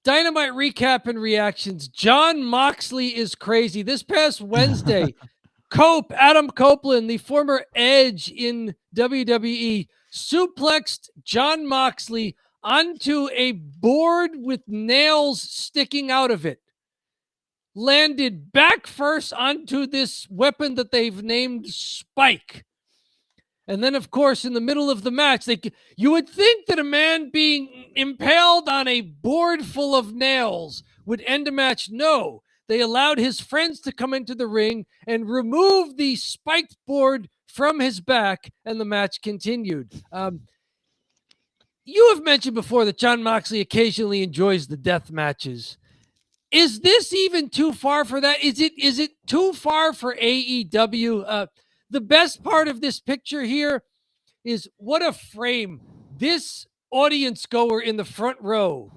Dynamite recap and reactions. Jon Moxley is crazy. This past Wednesday, Adam Copeland, the former Edge in WWE, suplexed Jon Moxley onto a board with nails sticking out of it. Landed back first onto this weapon that they've named Spike. And then, of course, in the middle of the match, you would think that a man being impaled on a board full of nails would end a match. No, they allowed his friends to come into the ring and remove the spiked board from his back, and the match continued. You have mentioned before that Jon Moxley occasionally enjoys the death matches. Is this even too far for that? Is it too far for AEW? The best part of this picture here is what a frame. This audience goer in the front row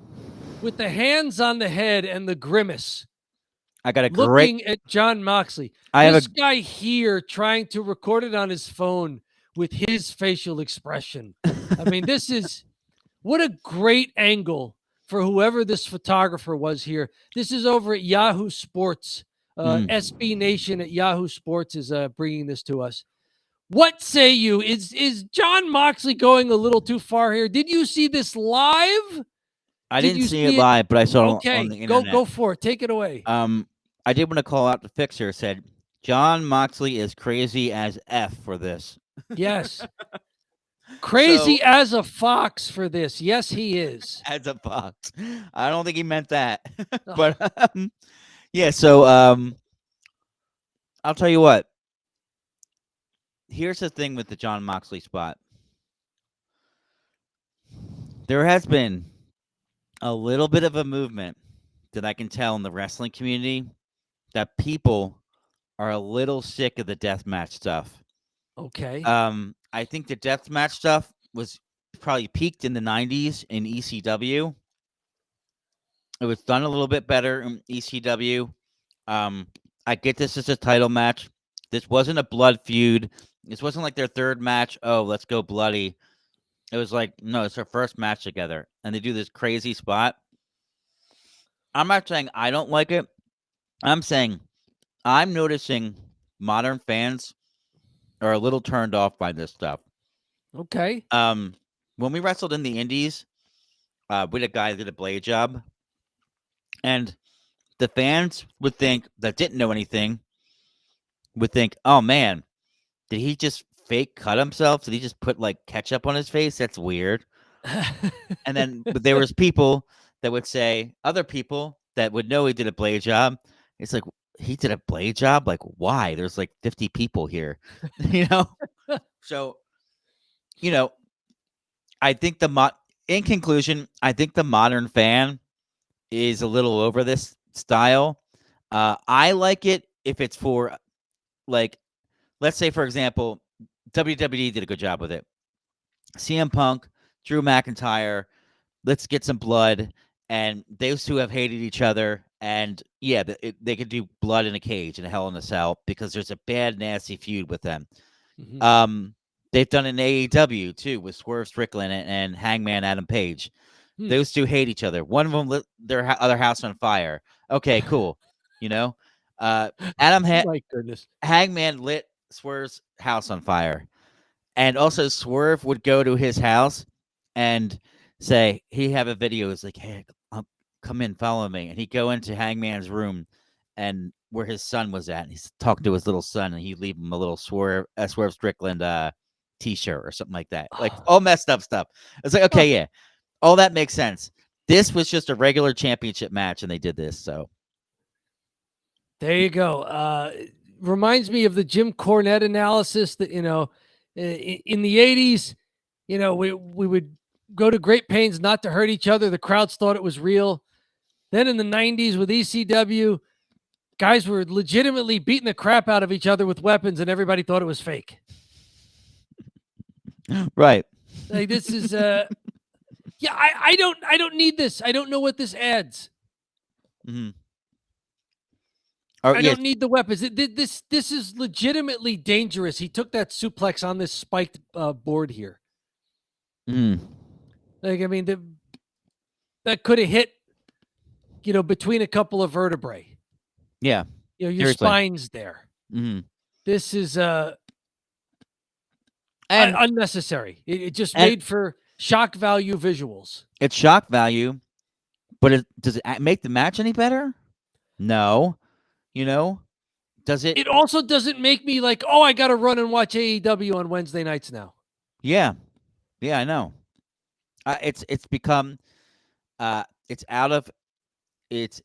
with the hands on the head and the grimace. I got a looking at Jon Moxley. This guy here trying to record it on his phone with his facial expression. I mean, this is what a great angle for whoever this photographer was here. This is over at Yahoo Sports. SB Nation at Yahoo Sports is bringing this to us. What say you? Is Jon Moxley going a little too far here? Did you see this live? I didn't see it live, but I saw it on the internet. Go for it. Take it away. I did want to call out the fixer. Said Jon Moxley is crazy as F for this. Yes. Crazy as a fox for this. Yes, he is. As a fox. I don't think he meant that. But yeah, so I'll tell you what. Here's the thing with the Jon Moxley spot. There has been a little bit of a movement that I can tell in the wrestling community that people are a little sick of the deathmatch stuff. Okay. I think the deathmatch stuff was probably peaked in the 90s in ECW. It was done a little bit better in ECW. I get this as a title match. This wasn't a blood feud. This wasn't like their third match. Oh, let's go bloody. It was like, no, it's their first match together. And they do this crazy spot. I'm not saying I don't like it. I'm saying I'm noticing modern fans are a little turned off by this stuff. Okay. When we wrestled in the Indies, we had a guy that did a blade job. And the fans would think, that didn't know anything, would think, oh, man, did he just fake cut himself? Did he just put, like, ketchup on his face? That's weird. And then but there was people that would say, other people that would know he did a blade job. It's like, he did a blade job? Like, why? There's like 50 people here, you know? So, you know, I think in conclusion, I think the modern fan is a little over this style. I like it if it's for, like, let's say, for example, WWE did a good job with it. CM Punk, Drew McIntyre, let's get some blood. And those two have hated each other. And yeah, they could do blood in a cage and Hell in a Cell because there's a bad, nasty feud with them. Mm-hmm. They've done an AEW too with Swerve Strickland and Hangman Adam Page. Those two hate each other. One of them lit their other house on fire. Okay, cool. You know, my goodness, Hangman lit Swerve's house on fire, and also Swerve would go to his house and say he have a video. It's like, hey, come in, follow me. And he'd go into Hangman's room and where his son was at. And he's talking to his little son, and he'd leave him a little Swerve Strickland t-shirt or something like that. Like all messed up stuff. It's like, okay, yeah, all that makes sense. This was just a regular championship match, and they did this. So there you go. Reminds me of the Jim Cornette analysis that, you know, in the 80s, you know, we would go to great pains not to hurt each other. The crowds thought it was real. Then in the 90s with ECW, guys were legitimately beating the crap out of each other with weapons, and everybody thought it was fake. Right. Like this is yeah, I don't need this. I don't know what this adds. Mm-hmm. I don't need the weapons. This is legitimately dangerous. He took that suplex on this spiked board here. Mm. Like, I mean, that could have hit between a couple of vertebrae. Yeah. Your Seriously. spine's there. Mm-hmm. This is And unnecessary. It just made for shock value visuals. It's shock value, but does it make the match any better? No. Does it? It also doesn't make me like, oh, I got to run and watch AEW on Wednesday nights now. Yeah. Yeah, I know. It's become it's out of it's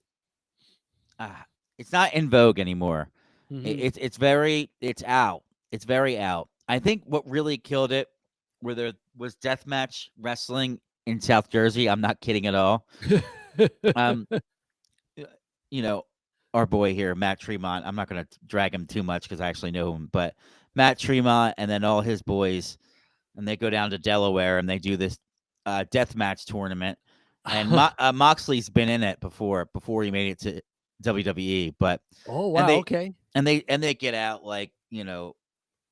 it's not in vogue anymore. Mm-hmm. It's out. It's very out. I think what really killed it where there was deathmatch wrestling in South Jersey. I'm not kidding at all. Um, our boy here, Matt Tremont. I'm not going to drag him too much because I actually know him, but Matt Tremont and then all his boys, and they go down to Delaware and they do this deathmatch tournament. And Moxley's been in it before he made it to WWE. But oh wow, okay. And they get out like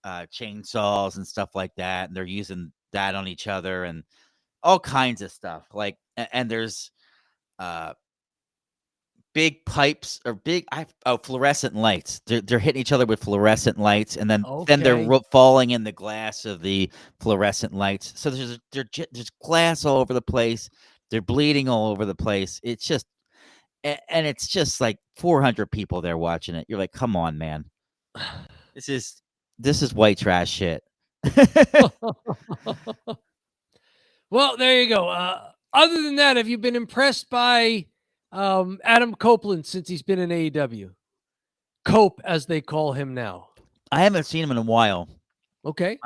chainsaws and stuff like that, and they're using that on each other and all kinds of stuff. Like, and there's big pipes or fluorescent lights. They're hitting each other with fluorescent lights, and then they're falling in the glass of the fluorescent lights. So there's glass all over the place. They're bleeding all over the place. It's just, and it's just like 400 people there watching it. You're like, come on, man. This is white trash shit. Well, there you go. Other than that, have you been impressed by Adam Copeland since he's been in AEW? Cope, as they call him now. I haven't seen him in a while. Okay.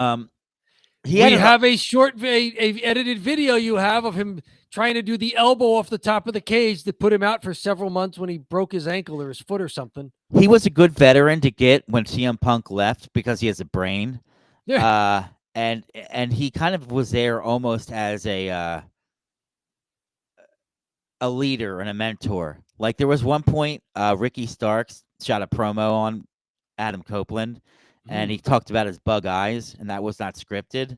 We have a short, a edited video you have of him trying to do the elbow off the top of the cage that put him out for several months when he broke his ankle or his foot or something. He was a good veteran to get when CM Punk left because he has a brain. Yeah. And he kind of was there almost as a leader and a mentor. Like there was one point, Ricky Starks shot a promo on Adam Copeland, and he talked about his bug eyes, and that was not scripted.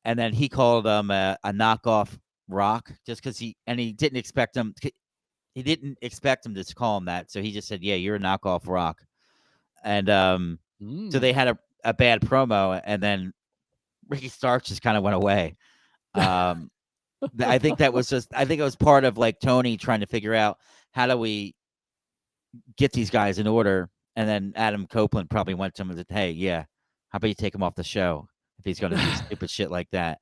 And then he called him a knockoff Rock just because he didn't expect him. He didn't expect him to call him that, so he just said, "Yeah, you're a knockoff Rock." And so they had a bad promo, and then Ricky Starks just kind of went away. I think it was part of like Tony trying to figure out how do we get these guys in order. And then Adam Copeland probably went to him and said, "Hey, yeah, how about you take him off the show if he's going to do stupid shit like that?"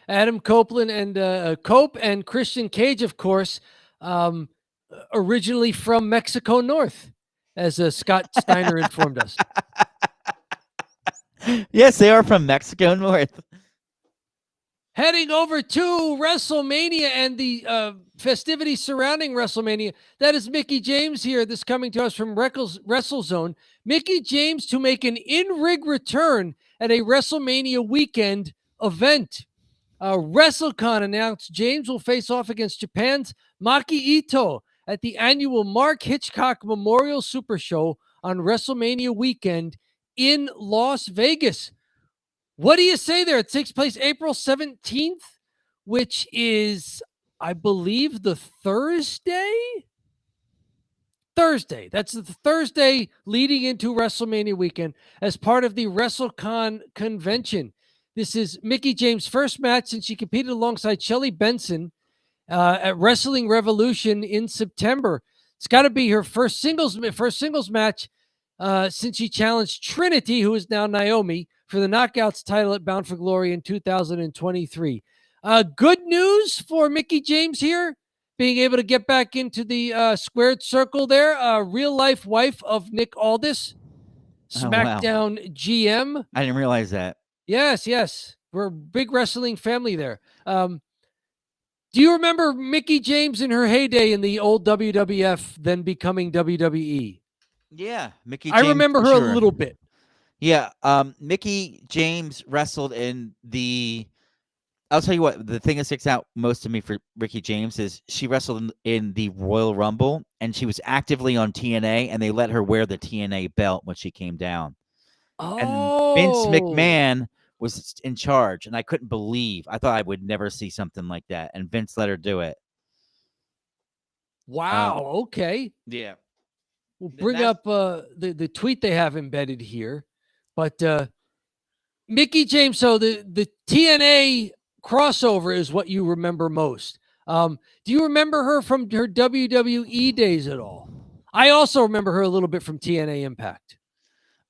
Adam Copeland and Cope and Christian Cage, of course, originally from Mexico North, as Scott Steiner informed us. Yes, they are from Mexico North. Heading over to WrestleMania and the festivities surrounding WrestleMania. That is Mickie James here. This coming to us from WrestleZone. Mickie James to make an in-ring return at a WrestleMania weekend event. WrestleCon announced James will face off against Japan's Maki Ito at the annual Mark Hitchcock Memorial Super Show on WrestleMania weekend in Las Vegas. What do you say there? It takes place April 17th, which is, I believe, the Thursday? That's the Thursday leading into WrestleMania weekend as part of the WrestleCon convention. This is Mickie James' first match since she competed alongside Shelly Benson at Wrestling Revolution in September. It's got to be her first singles match since she challenged Trinity, who is now Naomi, for the Knockouts title at Bound for Glory in 2023. Good news for Mickie James here, being able to get back into the squared circle there. Real life wife of Nick Aldis, SmackDown GM. I didn't realize that. Yes. We're a big wrestling family there. Do you remember Mickie James in her heyday in the old WWF, then becoming WWE? Yeah, Mickie James. I remember her a little bit. Yeah, Mickie James wrestled in the. I'll tell you what. The thing that sticks out most to me for Mickie James is she wrestled in the Royal Rumble, and she was actively on TNA, and they let her wear the TNA belt when she came down. Oh. And Vince McMahon was in charge, and I couldn't believe. I thought I would never see something like that, and Vince let her do it. Wow. Okay. Yeah. We'll bring up the tweet they have embedded here. But Mickie James, so the TNA crossover is what you remember most. Do you remember her from her WWE days at all? I also remember her a little bit from TNA Impact.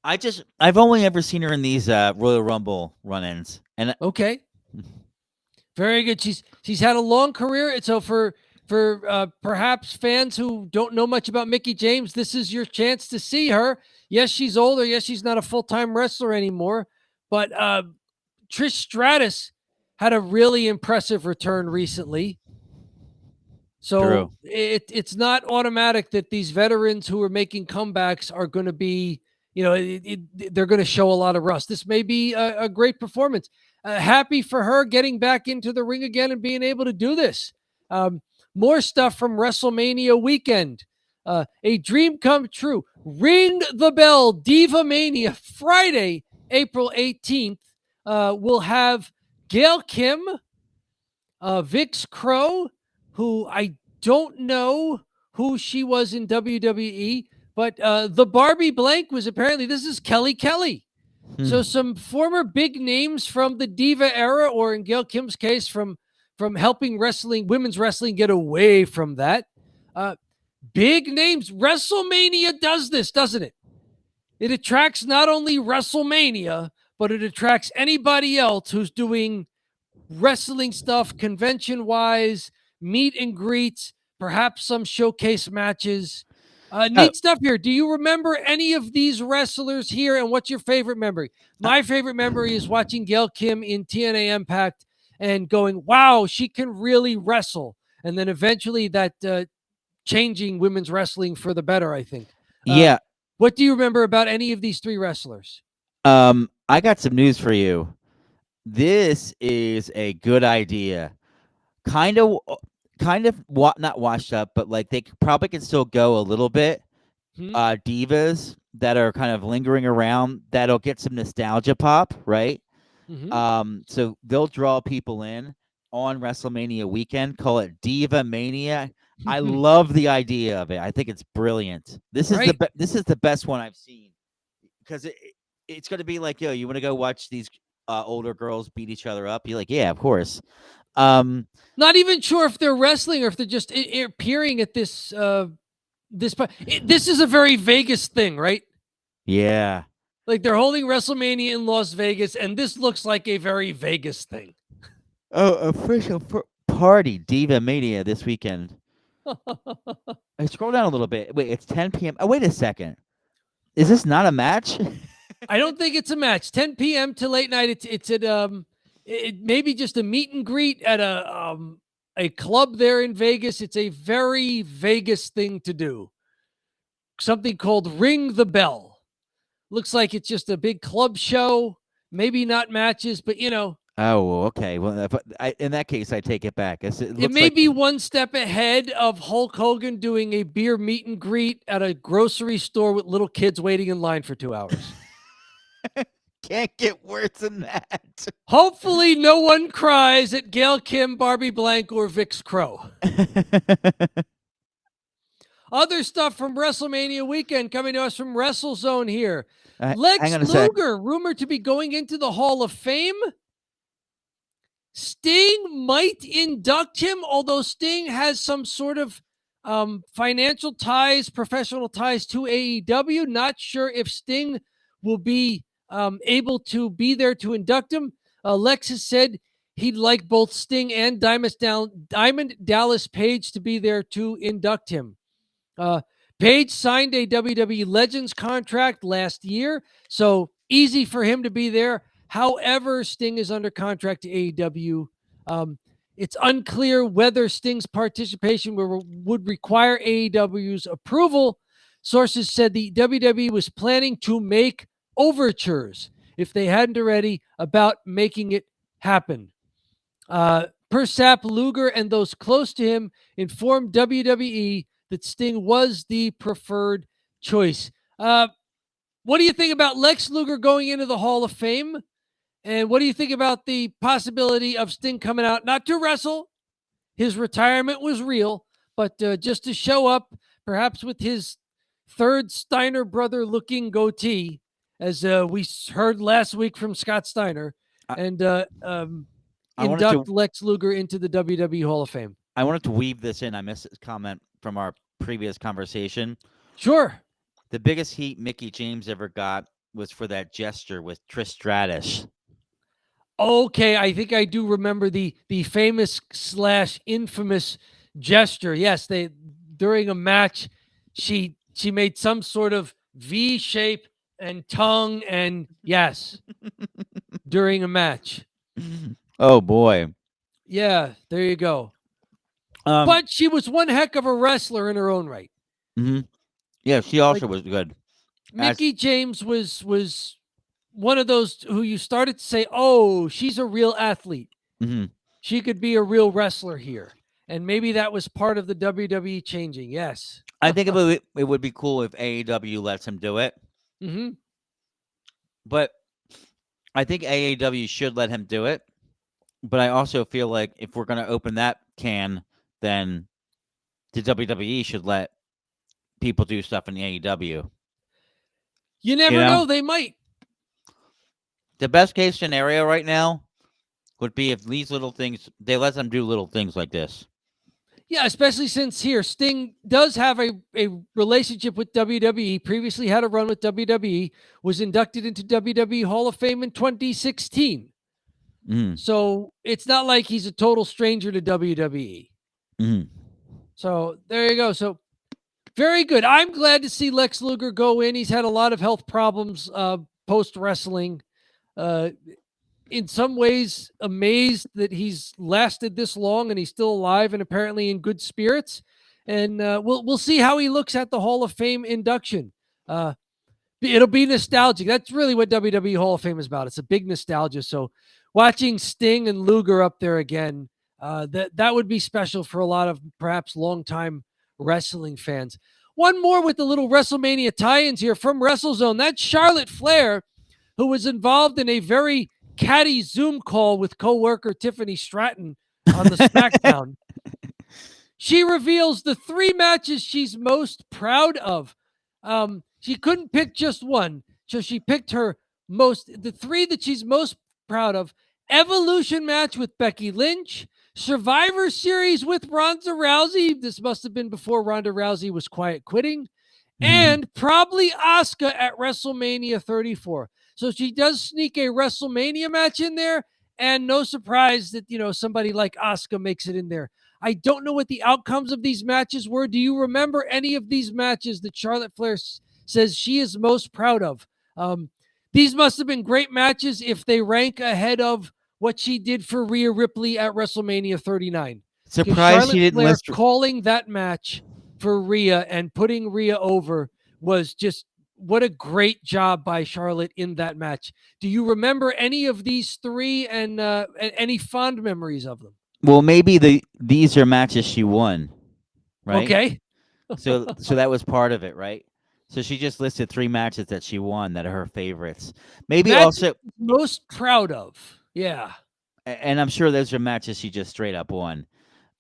I've only ever seen her in these Royal Rumble run-ins. And okay. Very good. She's had a long career. And so for perhaps fans who don't know much about Mickie James, this is your chance to see her. Yes, she's older. Yes, she's not a full-time wrestler anymore. But Trish Stratus had a really impressive return recently. So it's not automatic that these veterans who are making comebacks are going to be, they're going to show a lot of rust. This may be a great performance. Happy for her getting back into the ring again and being able to do this. More stuff from WrestleMania weekend. A dream come true. Ring the bell, Diva Mania, Friday, April 18th. We'll have Gail Kim, Vix Crow, who I don't know who she was in WWE, but the Barbie Blank was apparently, this is Kelly Kelly. So some former big names from the Diva era, or in Gail Kim's case, from helping women's wrestling get away from that. Big names. WrestleMania does this, doesn't it? It attracts not only WrestleMania, but it attracts anybody else who's doing wrestling stuff, convention-wise, meet and greets, perhaps some showcase matches. Neat stuff here. Do you remember any of these wrestlers here, and what's your favorite memory? My favorite memory is watching Gail Kim in TNA Impact and going, wow, she can really wrestle. And then eventually that changing women's wrestling for the better, I think. Yeah. What do you remember about any of these three wrestlers? I got some news for you. This is a good idea. Kind of not washed up, but like they probably can still go a little bit. Divas that are kind of lingering around that'll get some nostalgia pop, right? So they'll draw people in on WrestleMania weekend. Call it Diva Mania. I love the idea of it. I think it's brilliant. This is the best one I've seen, because it's going to be like, yo, you want to go watch these older girls beat each other up? You're like, yeah, of course. Not even sure if they're wrestling or if they're just appearing at this. This is a very Vegas thing, right? Yeah. Like they're holding WrestleMania in Las Vegas, and this looks like a very Vegas thing. Oh, official party, Diva Mania this weekend. I scroll down a little bit. Wait, it's 10 p.m. Oh, wait a second. Is this not a match? I don't think it's a match. 10 p.m. to late night. It's at it may be just a meet and greet at a club there in Vegas. It's a very Vegas thing to do. Something called Ring the Bell. Looks like it's just a big club show. Maybe not matches, but Oh, okay. Well, in that case, I take it back. It may be one step ahead of Hulk Hogan doing a beer meet and greet at a grocery store with little kids waiting in line for 2 hours. Can't get worse than that. Hopefully no one cries at Gail Kim, Barbie Blank, or Vix Crow. Other stuff from WrestleMania weekend coming to us from WrestleZone here. Lex Luger, rumored to be going into the Hall of Fame. Sting might induct him, although Sting has some sort of financial ties, professional ties to AEW. Not sure if Sting will be able to be there to induct him. Lex has said he'd like both Sting and Diamond Dallas Page to be there to induct him. Page signed a WWE Legends contract last year, so easy for him to be there. However, Sting is under contract to AEW. It's unclear whether Sting's participation would require AEW's approval. Sources said the WWE was planning to make overtures, if they hadn't already, about making it happen. Per Sap, Luger and those close to him informed WWE that Sting was the preferred choice. What do you think about Lex Luger going into the Hall of Fame? And what do you think about the possibility of Sting coming out, not to wrestle? His retirement was real, but just to show up, perhaps with his third Steiner brother looking goatee, as we heard last week from Scott Steiner, and induct Lex Luger into the WWE Hall of Fame. I wanted to weave this in. I missed this comment from our previous conversation. Sure. The biggest heat Mickie James ever got was for that gesture with Trish Stratus. Okay, I think I do remember the famous / infamous gesture. Yes, during a match, she made some sort of V shape and tongue, and yes, during a match. Oh boy. Yeah, there you go. But she was one heck of a wrestler in her own right. Mm-hmm. Yeah, she also was good. Mickie James was one of those who you started to say, oh, she's a real athlete. Mm-hmm. She could be a real wrestler here. And maybe that was part of the WWE changing. Yes. I think it would be cool if AEW lets him do it. Mm-hmm. But I think AEW should let him do it. But I also feel like if we're going to open that can, then the WWE should let people do stuff in the AEW. You never know. They might. The best case scenario right now would be if these little things, they let them do little things like this. Yeah, especially since here, Sting does have a relationship with WWE, previously had a run with WWE, was inducted into WWE Hall of Fame in 2016. So it's not like he's a total stranger to WWE. So there you go. So very good. I'm glad to see Lex Luger go in. He's had a lot of health problems post-wrestling. In some ways, amazed that he's lasted this long and he's still alive and apparently in good spirits. And we'll see how he looks at the Hall of Fame induction. It'll be nostalgic. That's really what WWE Hall of Fame is about. It's a big nostalgia. So watching Sting and Luger up there again, that would be special for a lot of perhaps longtime wrestling fans. One more with the little WrestleMania tie-ins here from WrestleZone. That's Charlotte Flair, who was involved in a very catty Zoom call with co-worker Tiffany Stratton on the SmackDown. She reveals the 3 matches she's most proud of. She couldn't pick just one, so she picked the 3 that she's most proud of. Evolution match with Becky Lynch, Survivor Series with Ronda Rousey. This must have been before Ronda Rousey was quiet quitting. And probably Asuka at WrestleMania 34. So she does sneak a WrestleMania match in there, and no surprise that, somebody like Asuka makes it in there. I don't know what the outcomes of these matches were. Do you remember any of these matches that Charlotte Flair says she is most proud of? These must have been great matches if they rank ahead of what she did for Rhea Ripley at WrestleMania 39. Surprised she didn't list calling that match for Rhea and putting Rhea over was just what a great job by Charlotte in that match. Do you remember any of these 3 and any fond memories of them? Well, maybe these are matches she won, right? Okay. so that was part of it, right? So she just listed 3 matches that she won that are her favorites. Maybe matches also most proud of. Yeah. And I'm sure those are matches she just straight up won.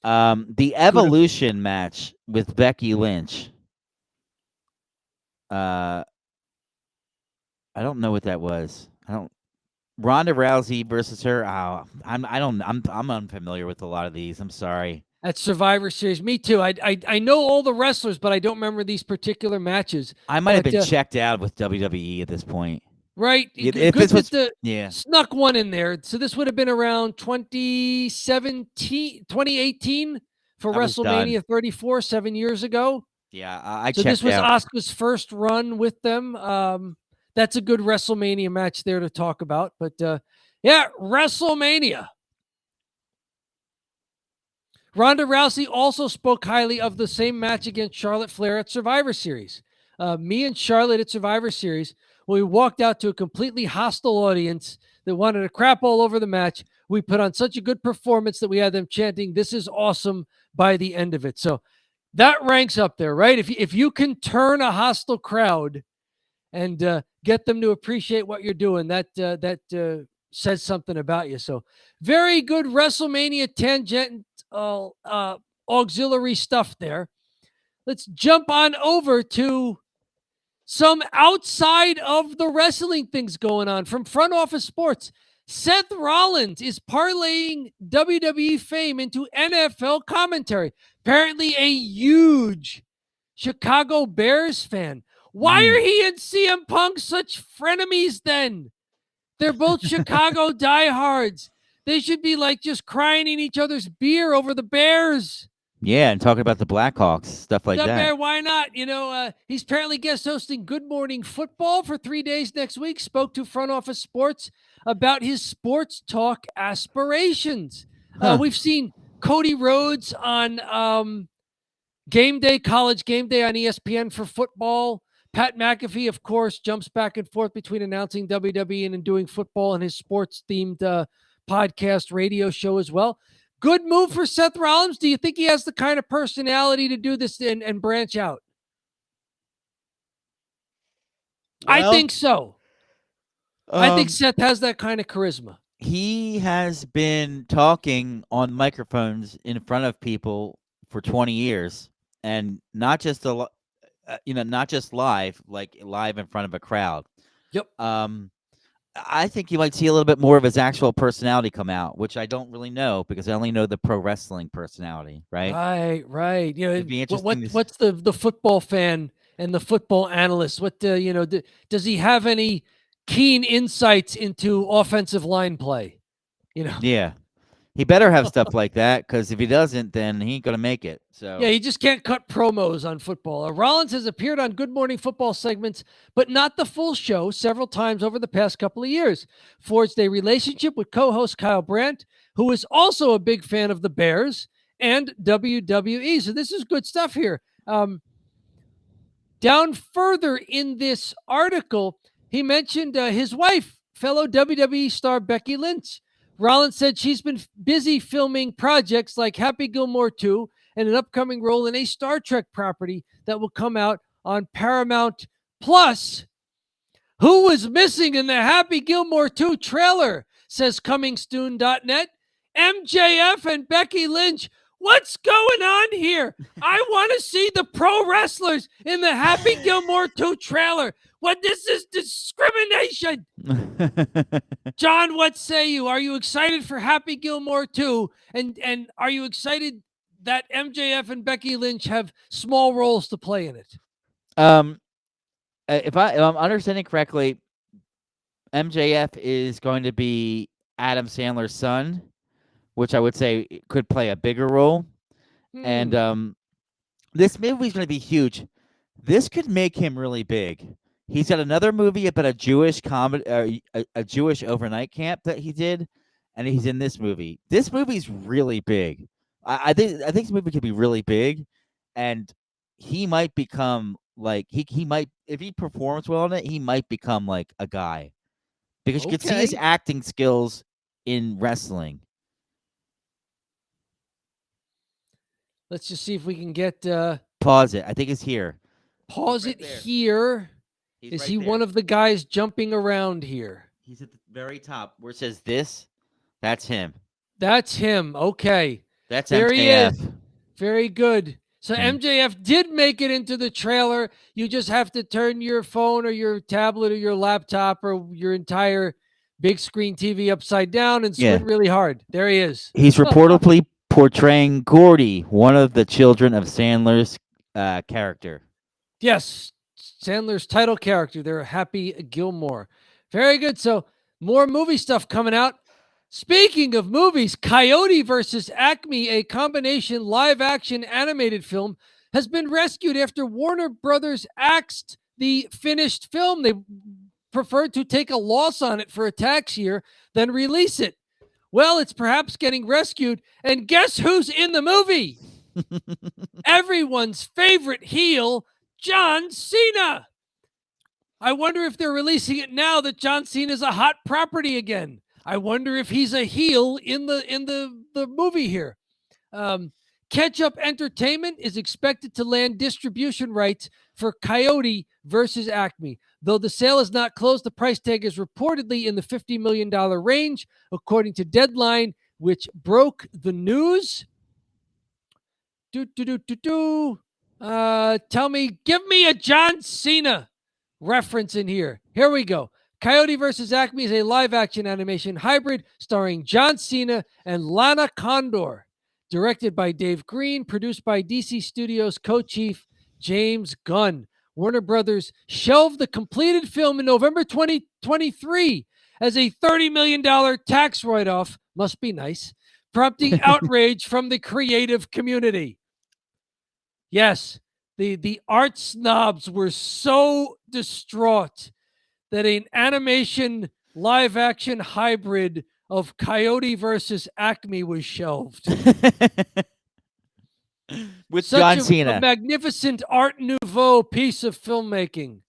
The Evolution match with Becky Lynch. I don't know what that was. Ronda Rousey versus her. Oh, I'm unfamiliar with a lot of these. I'm sorry. That's Survivor Series. Me too. I know all the wrestlers, but I don't remember these particular matches. I might have been checked out with WWE at this point. Right. If this was, snuck one in there. So this would have been around 2018 for WrestleMania 34, 7 years ago. Yeah, I checked out. So this was Asuka's first run with them. That's a good WrestleMania match there to talk about. But WrestleMania. Ronda Rousey also spoke highly of the same match against Charlotte Flair at Survivor Series. Me and Charlotte at Survivor Series, when we walked out to a completely hostile audience that wanted to crap all over the match, we put on such a good performance that we had them chanting, "This is awesome," by the end of it. So that ranks up there, right? If you can turn a hostile crowd and get them to appreciate what you're doing, that says something about you. So very good WrestleMania tangent auxiliary stuff there. Let's jump on over to some outside of the wrestling things going on from Front Office Sports. Seth Rollins is parlaying WWE fame into NFL commentary. Apparently a huge Chicago Bears fan. Why are he and CM Punk such frenemies then? They're both Chicago diehards. They should be like just crying in each other's beer over the Bears. Yeah, and talking about the Blackhawks, stuff like that. Bear, why not? He's apparently guest hosting Good Morning Football for 3 days next week. Spoke to Front Office Sports about his sports talk aspirations. We've seen Cody Rhodes on Game Day, College Game Day on ESPN for football. Pat McAfee, of course, jumps back and forth between announcing WWE and doing football and his sports-themed podcast radio show as well. Good move for Seth Rollins. Do you think he has the kind of personality to do this and branch out? Well, I think so. I think Seth has that kind of charisma. He has been talking on microphones in front of people for 20 years, and not just not just live, like live in front of a crowd. Yep. I think you might see a little bit more of his actual personality come out, which I don't really know because I only know the pro wrestling personality, right? Right. It'd be interesting what's the football fan and the football analyst? What does he have any keen insights into offensive line play? Yeah. He better have stuff like that, because if he doesn't, then he ain't going to make it. So yeah, he just can't cut promos on football. Rollins has appeared on Good Morning Football segments, but not the full show, several times over the past couple of years. Forged a relationship with co-host Kyle Brandt, who is also a big fan of the Bears and WWE. So this is good stuff here. Down further in this article, he mentioned his wife, fellow WWE star Becky Lynch. Rollins said she's been busy filming projects like Happy Gilmore 2 and an upcoming role in a Star Trek property that will come out on Paramount Plus. Who was missing in the Happy Gilmore 2 trailer, says ComingSoon.net? MJF and Becky Lynch. What's going on here? I want to see the pro wrestlers in the Happy Gilmore 2 trailer. This is discrimination. John, what say you? Are you excited for Happy Gilmore 2? And are you excited that MJF and Becky Lynch have small roles to play in it? If I'm understanding correctly, MJF is going to be Adam Sandler's son, which I would say could play a bigger role. And this movie's going to be huge. This could make him really big. He's got another movie about a Jewish comedy, a Jewish overnight camp that he did, and he's in this movie. This movie's really big. I think this movie could be really big, and he might become like he might, if he performs well in it, he might become like a guy, because you could see his acting skills in wrestling. Let's just see if we can get pause it. I think it's here. Pause it here. Is he one of the guys jumping around here? He's at the very top where it says this. That's him. That's him. Okay. That's there MJF. He is. Very good. So MJF did make it into the trailer. You just have to turn your phone or your tablet or your laptop or your entire big screen TV upside down and squint really hard. There he is. He's reportedly portraying Gordy, one of the children of Sandler's character. Yes. Sandler's title character there, Happy Gilmore. Very good. So more movie stuff coming out. Speaking of movies, Coyote versus Acme, a combination live-action animated film, has been rescued after Warner Brothers axed the finished film. They preferred to take a loss on it for a tax year than release it. Well, it's perhaps getting rescued, and guess who's in the movie? Everyone's favorite heel, John Cena. I wonder if they're releasing it now that John Cena is a hot property again. I wonder if he's a heel in the movie here. Catch Up Entertainment is expected to land distribution rights for Coyote versus Acme. Though the sale is not closed, the price tag is reportedly in the $50 million range, according to Deadline, which broke the news. Give me a John Cena reference in here. Here we go. Coyote vs. Acme is a live-action animation hybrid starring John Cena and Lana Condor. Directed by Dave Green, produced by DC Studios co-chief James Gunn. Warner Brothers shelved the completed film in November 2023 as a $30 million tax write-off. Must be nice. Prompting outrage from the creative community. Yes, the art snobs were so distraught that an animation live-action hybrid of Coyote versus Acme was shelved. With Such John a Cena. magnificent Art Nouveau piece of filmmaking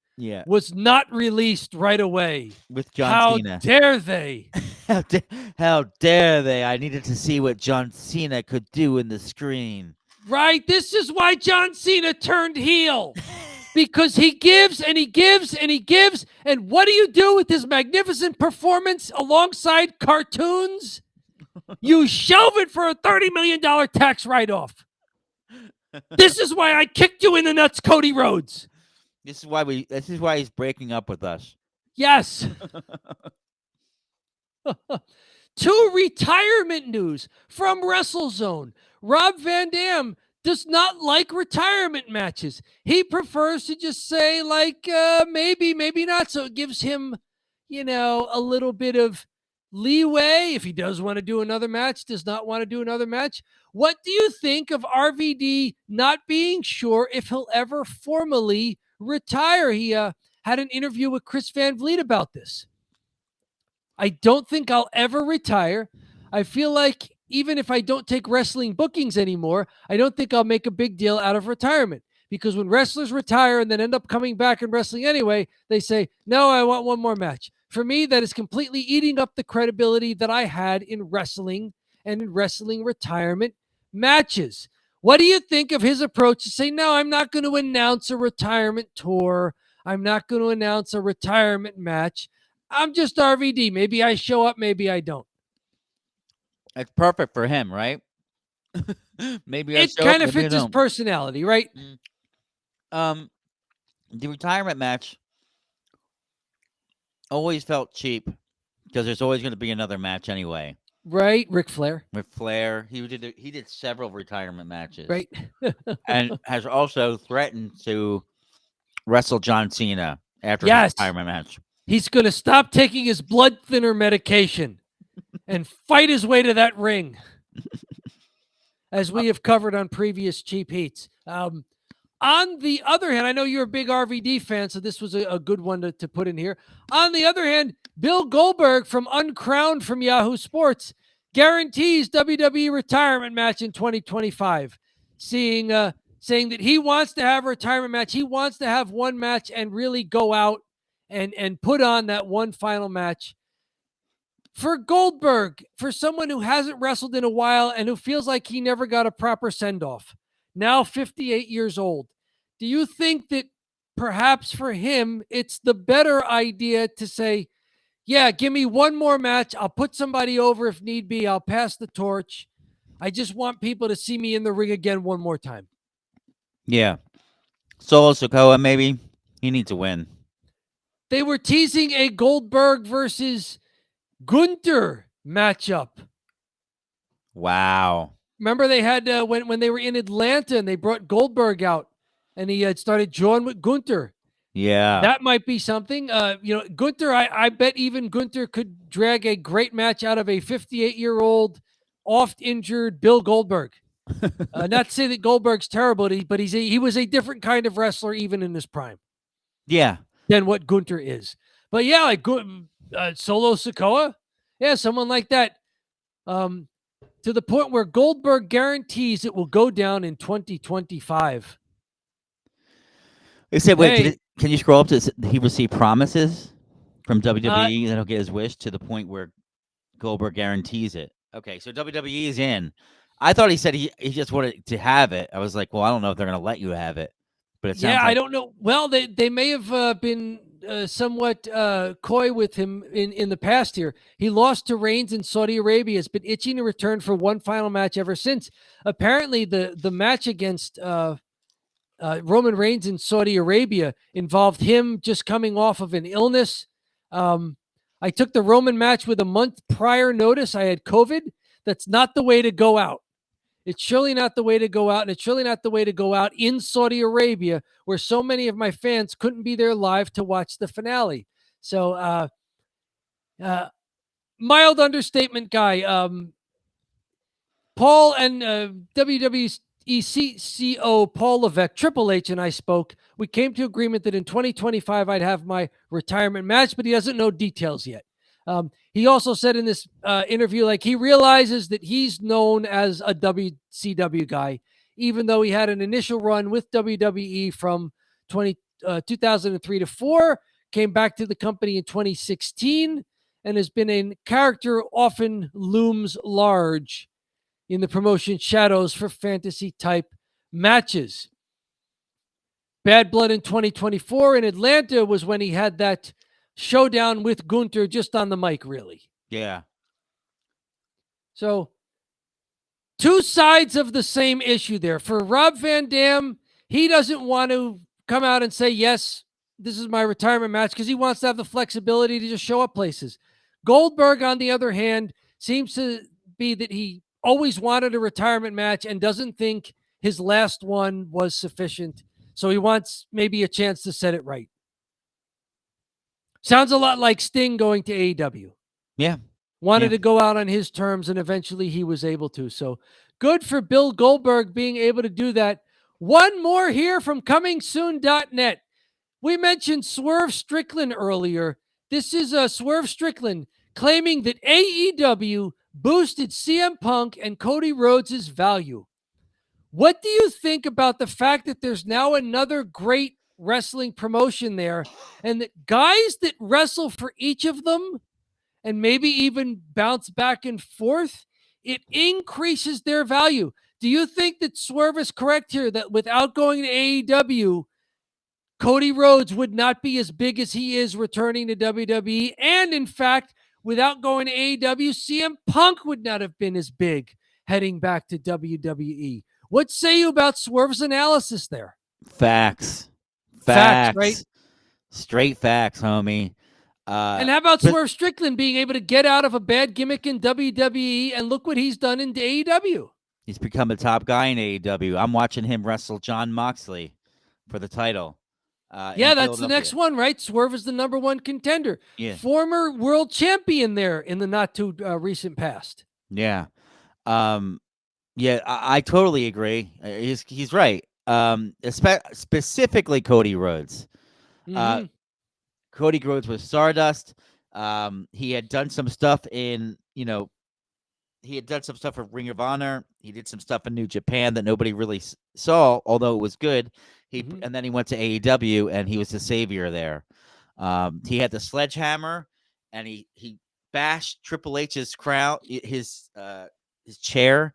was not released right away. With John Cena. How dare they? How dare they? I needed to see what John Cena could do in the screen. Right? This is why John Cena turned heel. Because he gives and he gives and he gives. And what do you do with his magnificent performance alongside cartoons? You shelve it for a $30 million tax write-off. This is why I kicked you in the nuts, Cody Rhodes. This is why he's breaking up with us. Yes. To retirement news from WrestleZone. Rob Van Dam does not like retirement matches. He prefers to just say, like, maybe, maybe not. So it gives him, a little bit of leeway if he does want to do another match, does not want to do another match. What do you think of RVD not being sure if he'll ever formally retire? He had an interview with Chris Van Vliet about this. I don't think I'll ever retire. I feel like even if I don't take wrestling bookings anymore, I don't think I'll make a big deal out of retirement. Because when wrestlers retire and then end up coming back in wrestling anyway, they say, no, I want one more match. For me, that is completely eating up the credibility that I had in wrestling and in wrestling retirement matches. What do you think of his approach to say, no, I'm not going to announce a retirement tour. I'm not going to announce a retirement match. I'm just RVD. Maybe I show up, maybe I don't. It's perfect for him, right? Maybe I it show kind up, of maybe fits I his don't. personality, right? The retirement match always felt cheap because there's always going to be another match anyway. Right, Ric Flair. With Flair, he did several retirement matches, Right, and has also threatened to wrestle John Cena after Yes. his retirement match. He's going to stop taking his blood thinner medication and fight his way to that ring, as we have covered on previous Cheap Heats. On the other hand, I know you're a big RVD fan, so this was a good one to put in here. On the other hand, Bill Goldberg from Uncrowned from Yahoo Sports guarantees WWE retirement match in 2025, saying that he wants to have a retirement match. He wants to have one match and really go out and put on that one final match. For Goldberg, for someone who hasn't wrestled in a while and who feels like he never got a proper send-off, now 58 years old, do you think that perhaps for him, it's the better idea to say, yeah, give me one more match. I'll put somebody over if need be. I'll pass the torch. I just want people to see me in the ring again one more time. Yeah. Solo Sikoa, maybe. He needs to win. They were teasing a Goldberg versus Gunther matchup. Wow. Remember they had when they were in Atlanta and they brought Goldberg out and he had started drawing with Gunther. Yeah. That might be something. Gunther, I bet even Gunther could drag a great match out of a 58-year-old, oft-injured Bill Goldberg. Not to say that Goldberg's terrible, but he was a different kind of wrestler even in his prime. Yeah. Than what Gunther is. But yeah, like Solo Sikoa, yeah, someone like that. To the point where Goldberg guarantees it will go down in 2025. They said, wait, can you scroll up to he received promises from WWE that'll get his wish to the point where Goldberg guarantees it? Okay, so WWE is in. I thought he said he just wanted to have it. I was like, well, I don't know if they're going to let you have it. But it sounds like... I don't know. Well, they may have been somewhat coy with him in the past here. He lost to Reigns in Saudi Arabia. Has been itching to return for one final match ever since. Apparently, the match against Roman Reigns in Saudi Arabia involved him just coming off of an illness. I took the Roman match with a month prior notice. I had COVID. That's not the way to go out. It's surely not the way to go out, and it's surely not the way to go out in Saudi Arabia, where so many of my fans couldn't be there live to watch the finale. So, mild understatement guy. Paul and WWE CEO Paul Levesque, Triple H, and I spoke. We came to agreement that in 2025 I'd have my retirement match, but he doesn't know details yet. He also said in this interview, like, he realizes that he's known as a WCW guy, even though he had an initial run with WWE from 2003 to 4, came back to the company in 2016, and has been a character often looms large in the promotion shadows for fantasy type matches. Bad Blood in 2024 in Atlanta was when he had that showdown with Gunther just on the mic, really. Yeah. So, two sides of the same issue there. For Rob Van Dam, he doesn't want to come out and say, yes, this is my retirement match, because he wants to have the flexibility to just show up places. Goldberg, on the other hand, seems to be that he always wanted a retirement match and doesn't think his last one was sufficient. So he wants maybe a chance to set it right. Sounds a lot like Sting going to AEW. Yeah. Wanted to go out on his terms, and eventually he was able to. So good for Bill Goldberg being able to do that. One more here from comingsoon.net. We mentioned Swerve Strickland earlier. This is Swerve Strickland claiming that AEW boosted CM Punk and Cody Rhodes' value. What do you think about the fact that there's now another great wrestling promotion there, and that guys that wrestle for each of them and maybe even bounce back and forth, it increases their value? Do you think that Swerve is correct here, that without going to AEW, Cody Rhodes would not be as big as he is returning to WWE? And in fact, without going to AEW, CM Punk would not have been as big heading back to WWE. What say you about Swerve's analysis there? Facts. Facts, right? Straight facts, homie. And how about Swerve Strickland being able to get out of a bad gimmick in WWE, and look what he's done in AEW? He's become a top guy in AEW. I'm watching him wrestle Jon Moxley for the title. Yeah, that's the next one, right? Swerve is the number one contender. Yeah. Former world champion there in the not too recent past. Yeah. Yeah, I totally agree. He's right. Specifically Cody Rhodes. Mm-hmm. Cody Rhodes was Stardust. He had done some stuff in, he had done some stuff for Ring of Honor. He did some stuff in New Japan that nobody really saw, although it was good. And then he went to AEW, and he was the savior there. He had the sledgehammer, and he bashed Triple H's crown, his chair.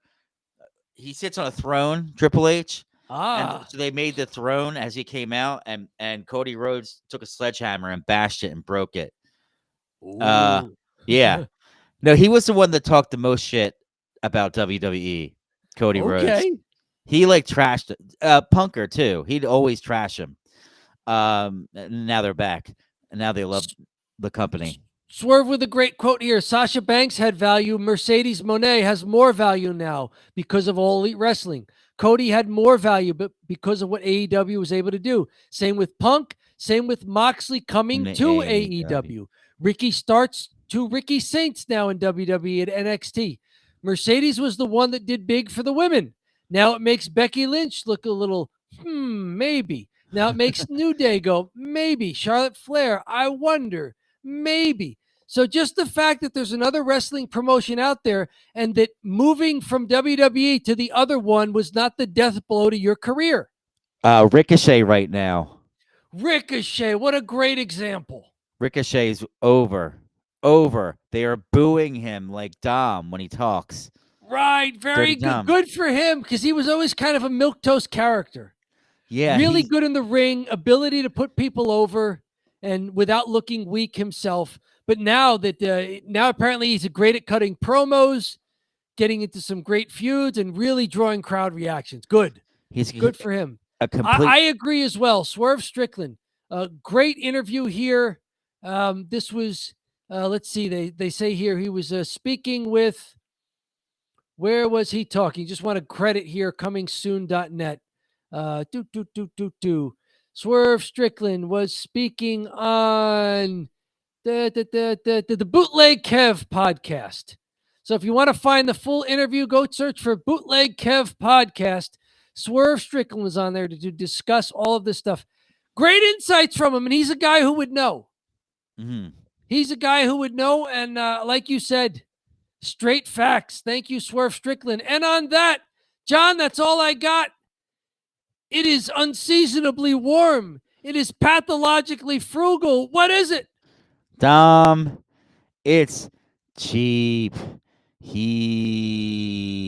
He sits on a throne, Triple H. And so they made the throne as he came out, and Cody Rhodes took a sledgehammer and bashed it and broke it. Yeah. No, he was the one that talked the most shit about WWE, Cody Rhodes. He trashed Punker too. He'd always trash him. Now they're back, and now they love the company. Swerve with a great quote here. Sasha Banks had value. Mercedes Moné has more value now because of All Elite Wrestling. Cody had more value, but because of what AEW was able to do. Same with Punk. Same with Moxley coming to AEW. Ricky Starks to Ricky Saints now in WWE at NXT. Mercedes was the one that did big for the women. Now it makes Becky Lynch look a little, maybe. Now it makes New Day go, maybe. Charlotte Flair, I wonder, maybe. So just the fact that there's another wrestling promotion out there, and that moving from WWE to the other one was not the death blow to your career. Ricochet right now. Ricochet, what a great example. Ricochet's over. They are booing him like Dom when he talks. Right, very good. Good for him, because he was always kind of a milquetoast character. Yeah. Really good in the ring, ability to put people over, and without looking weak himself. But now apparently he's great at cutting promos, getting into some great feuds, and really drawing crowd reactions. Good. He's Good for him. a complete. I agree as well. Swerve Strickland, great interview here. This was, let's see, they say here he was speaking with, where was he talking? Just want to credit here, comingsoon.net. Swerve Strickland was speaking on the Bootleg Kev podcast. So if you want to find the full interview, go search for Bootleg Kev podcast. Swerve Strickland was on there to discuss all of this stuff. Great insights from him, and he's a guy who would know. Mm-hmm. He's a guy who would know, and like you said, straight facts. Thank you, Swerve Strickland. And on that, John, that's all I got. It is unseasonably warm. It is pathologically frugal. What is it? Dom, it's cheap. He